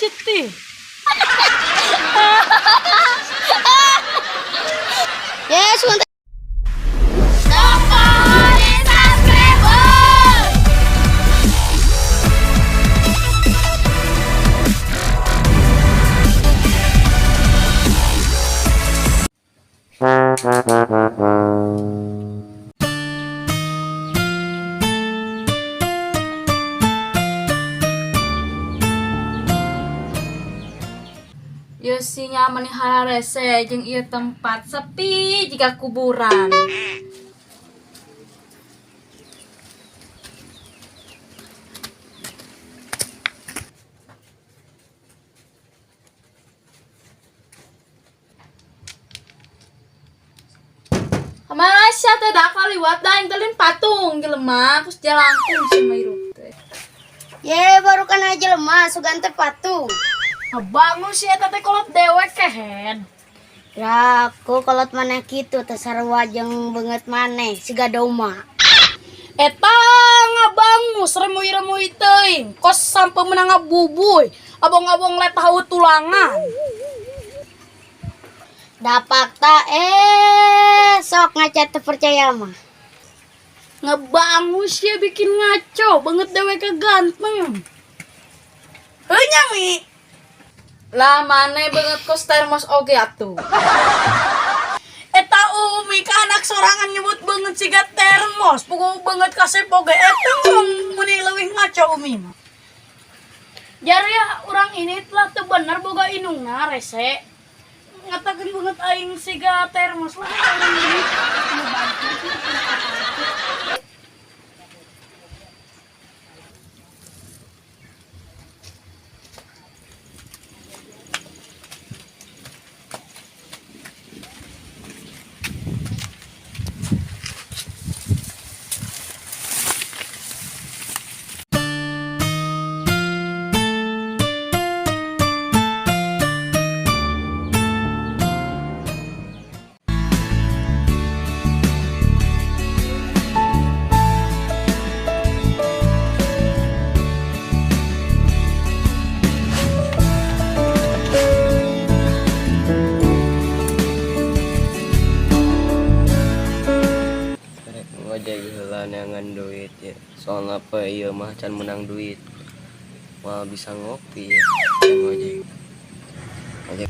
Siti. Yes, untuk Yo si nyaman hararese jeung ieu tempat sepi jika kuburan. Masya teh dak kaliwat da yang telin patung jelema terus jalangkung si Mairup teh. ye baru kan aja lemah sugan teh patung. Bangun si eta teh kolot dewek kehen. Ya aku kolot mana kitu teh sarua jeung beungeut maneh siga doma. Eta ngabangus remui-remui teuing kos sampe menang ngabubuy abong-abong let tahu tulangan. Dapak tak sok ngacat teu percaya mah. Ngebangus ya bikin ngaco banget dewek ganteng. Heuh nyami. Lah maneh banget kos termos oge atuh. Eta umi ka anak sorangan nyebut banget siga termos, pokok banget kasep oge eta meni leuwih ngaco umi mah. Jar ya urang ini telah teu bener boga inungna rese. Ngatakeun banget aing siga termos lah urang ini. Ngojek heula neangan duit ya. Soal apa ieu mah can menang duit. Mal bisa ngopi ya. Can ngojek. Ngojek.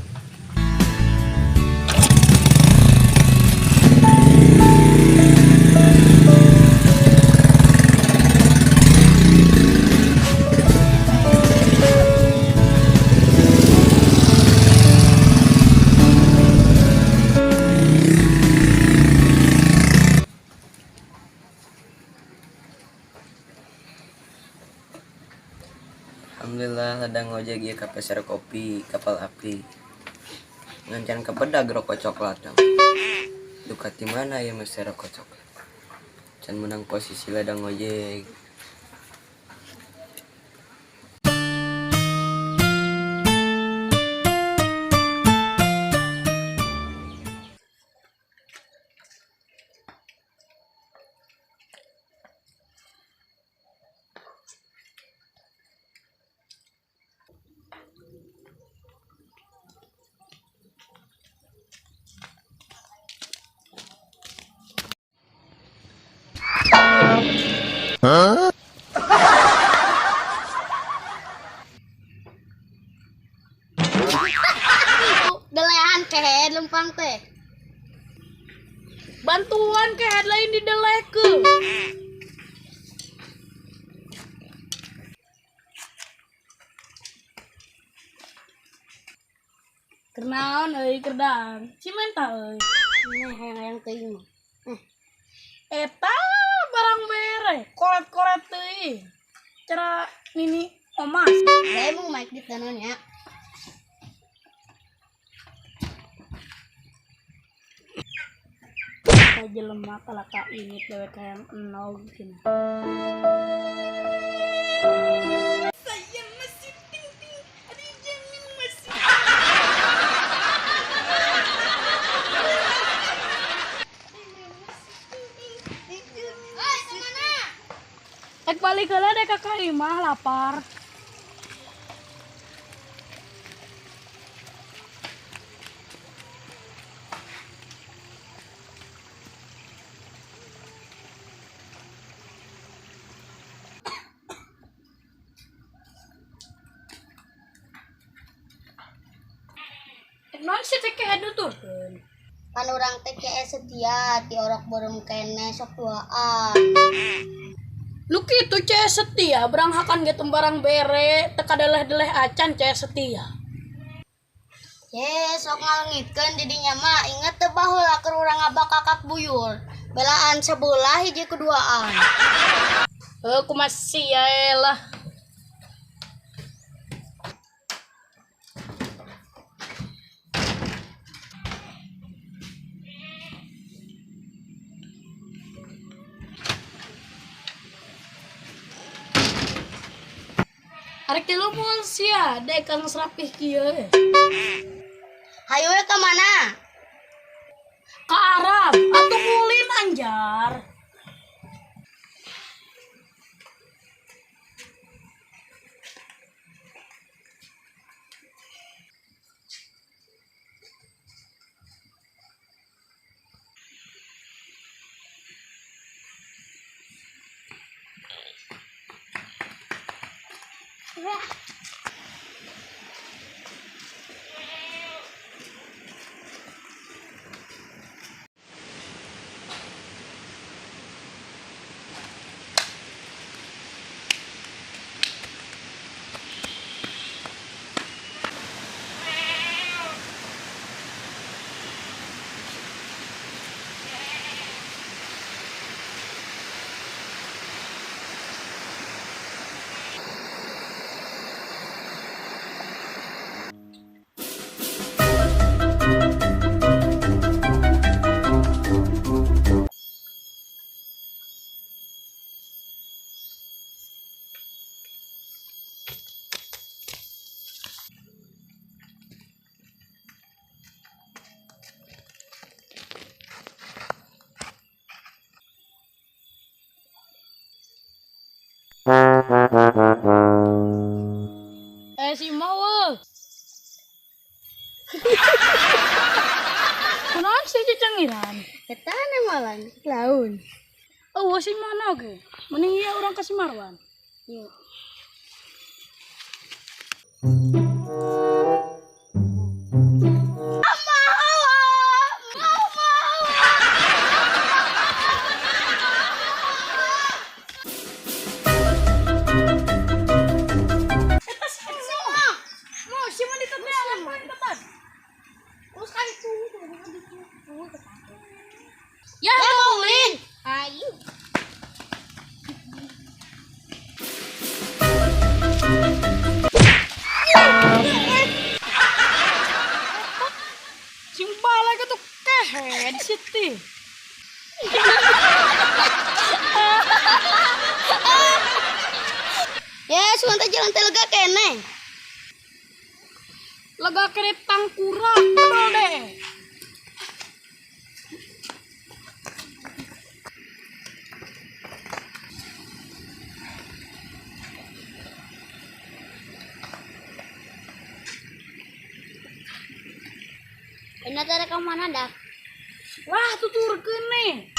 Alhamdulillah ladang ngojek ieu ka pasar kopi kapal api. Ngancan kepedag rokok coklat dong. Dukat di mana ya mesti rokok coklat. Can menang posisi ladang ngojek. Delehan kehe lempang teh. Bantuan ke headline di delekeun. Kenaon euy kerdang. Cimenta euy. Hayang teuing mah. Eta barang bere, koret-koret teuing. Cara nini omas. Saya mau mic di tanonnya. Ka jelema kalaka ini dewek hayang enog cenah. Sayang masih ting-ting, aduh jangan masih. Ek balik heula deh ka imah lapar. Non si teh kehe tuh. Kan orang teh setia ti orok borem kene sok duaan. Lu kitu ceh setia beranghakan gitu barang bere teka deleh-deleh acan ceh setia. Sok ngalengitkeun didinya mah inget teu baheula keur urang abah kakak buyur. Belaan sebelah hiji keduaan. Kumaha sia lah. Arek tilu moal sia, dek kang serapih kieu. Hayu we ka mana? Ka Arab atuh mulin anjar. Si mau. Kunaon sih cicengiran? Eta ne malan laun. Oh, si mana ge? Mending ieu urang ka Simarwan. Yuk. Mau si mah ditetelan poin tepat. Terus kan itu Ya, Maulin. Ayo. sing bala ka tuh kehe di situ. Suanta jalan teh lega kene. Lega kere tangkurak bener deh. Ini teh rek mana dah? Wah, tuturkeun nih.